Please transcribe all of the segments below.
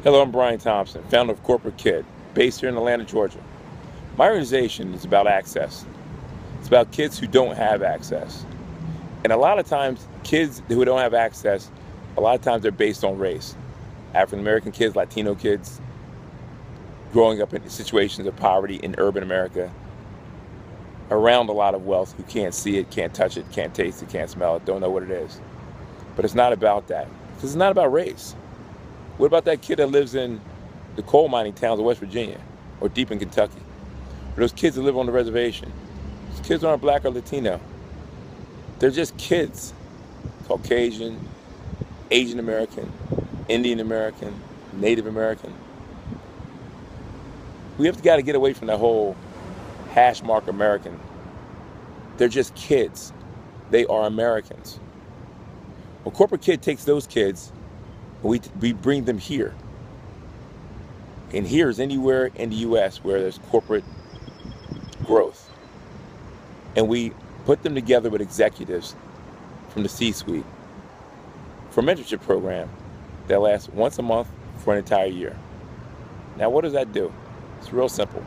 Hello, I'm Brian Thompson, founder of Corporate Kid, based here in Atlanta, Georgia. My organization is about access. It's about kids who don't have access. And a lot of times, kids who don't have access, a lot of times they're based on race. African American kids, Latino kids, growing up in situations of poverty in urban America, around a lot of wealth, who can't see it, can't touch it, can't taste it, can't smell it, don't know what it is. But it's not about that, because it's not about race. What about that kid that lives in the coal mining towns of West Virginia or deep in Kentucky? Or those kids that live on the reservation? Those kids aren't black or Latino. They're just kids. Caucasian, Asian American, Indian American, Native American. We have got to get away from that whole hash mark American. They're just kids. They are Americans. Well, Corporate Kid takes those kids and we bring them here. And here is anywhere in the U.S. where there's corporate growth. And we put them together with executives from the C-suite for a mentorship program that lasts once a month for an entire year. Now, what does that do? It's real simple.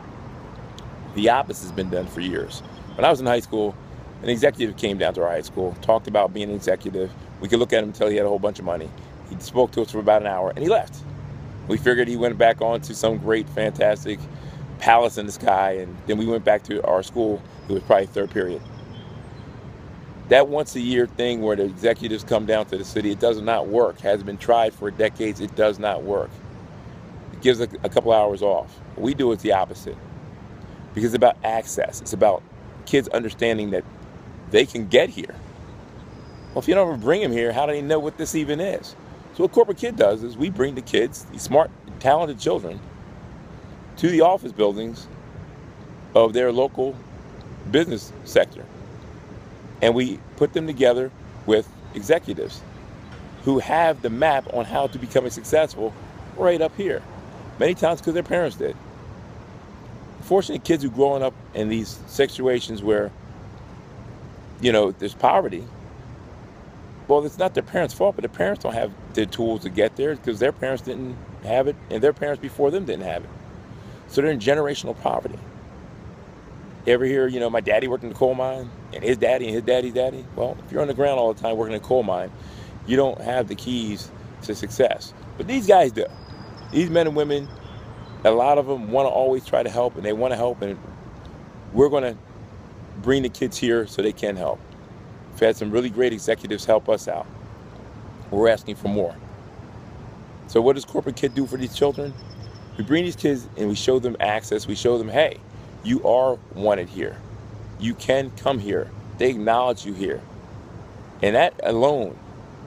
The opposite has been done for years. When I was in high school, an executive came down to our high school, talked about being an executive. We could look at him until he had a whole bunch of money. He spoke to us for about an hour and he left. We figured he went back on to some great, fantastic palace in the sky, and then we went back to our school. It was probably third period. That once a year thing where the executives come down to the city, it does not work. Has been tried for decades. It does not work. It gives a couple hours off. What we do is the opposite, because it's about access. It's about kids understanding that they can get here. Well, if you don't ever bring them here, how do they know what this even is? So what Corporate Kid does is we bring the kids, these smart, talented children, to the office buildings of their local business sector. And we put them together with executives who have the map on how to become successful right up here. Many times because their parents did. Fortunately, kids who are growing up in these situations where, there's poverty, well, it's not their parents' fault, but the parents don't have the tools to get there because their parents didn't have it and their parents before them didn't have it. So they're in generational poverty. You ever hear, my daddy worked in the coal mine and his daddy's daddy? Well, if you're on the ground all the time working in a coal mine, you don't have the keys to success. But these guys do. These men and women, a lot of them want to always try to help, and they want to help, and we're going to bring the kids here so they can help. We've had some really great executives help us out. We're asking for more. So what does Corporate Kid do for these children? We bring these kids and we show them access. We show them, hey, you are wanted here. You can come here. They acknowledge you here. And that alone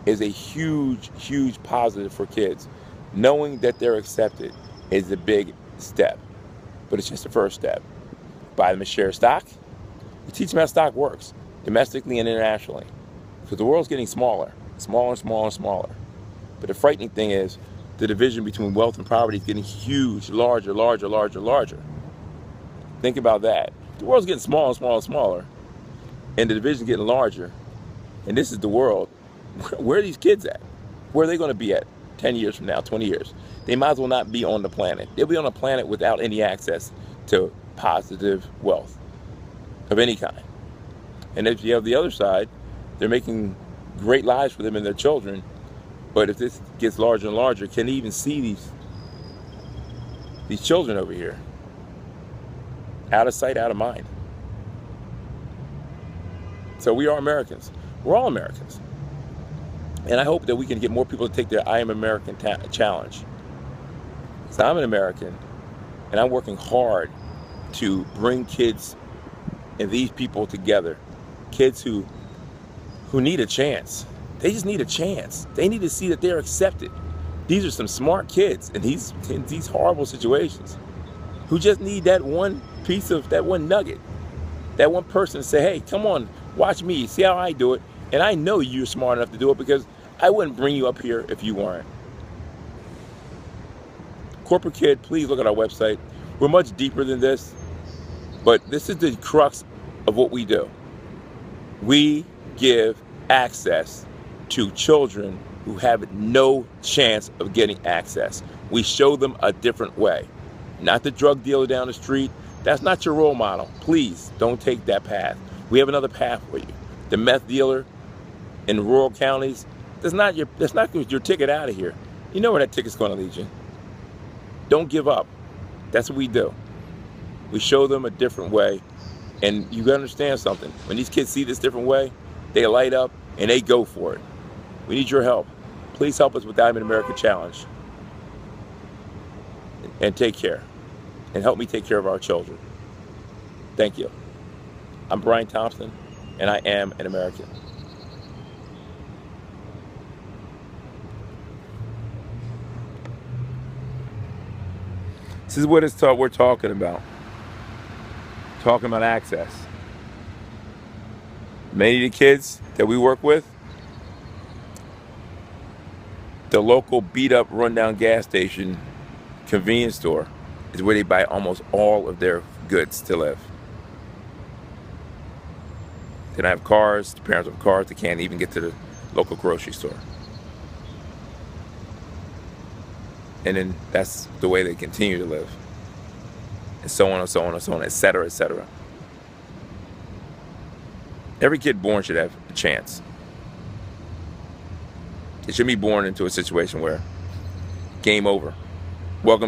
is a huge, huge positive for kids. Knowing that they're accepted is a big step. But it's just the first step. Buy them a share of stock. We teach them how stock works, domestically and internationally. Because the world's getting smaller and smaller. But the frightening thing is the division between wealth and poverty is getting huge, larger. Think about that. The world's getting smaller, and the division's getting larger. And this is the world. Where are these kids at? Where are they going to be at 10 years from now, 20 years? They might as well not be on the planet. They'll be on a planet without any access to positive wealth of any kind. And if you have the other side, they're making great lives for them and their children. But if this gets larger and larger, can they even see these children over here? Out of sight, out of mind. So we are Americans. We're all Americans. And I hope that we can get more people to take their I Am American challenge. So I'm an American, and I'm working hard to bring kids and these people together. Kids who need a chance. They just need a chance. They need to see that they're accepted. These are some smart kids in these horrible situations who just need that one piece of, that one nugget, that one person to say, hey, come on, watch me, see how I do it. And I know you're smart enough to do it because I wouldn't bring you up here if you weren't. Corporate Kid, please look at our website. We're much deeper than this, but this is the crux of what we do. We give access to children who have no chance of getting access. We show them a different way. Not the drug dealer down the street. That's not your role model. Please don't take that path. We have another path for you. The meth dealer in rural counties, that's not your ticket out of here. You know where that ticket's going to lead you. Don't give up. That's what we do. We show them a different way. And you understand something. When these kids see this different way, they light up and they go for it. We need your help. Please help us with Diamond America Challenge. And take care. And help me take care of our children. Thank you. I'm Brian Thompson, and I am an American. This is what we're talking about. Talking about access. Many of the kids that we work with, the local beat-up, rundown gas station, convenience store is where they buy almost all of their goods to live. They don't have cars. The parents have cars. They can't even get to the local grocery store. And then that's the way they continue to live. And so on and so on and so on, et cetera, et cetera. Every kid born should have a chance. They shouldn't be born into a situation where game over. Welcome.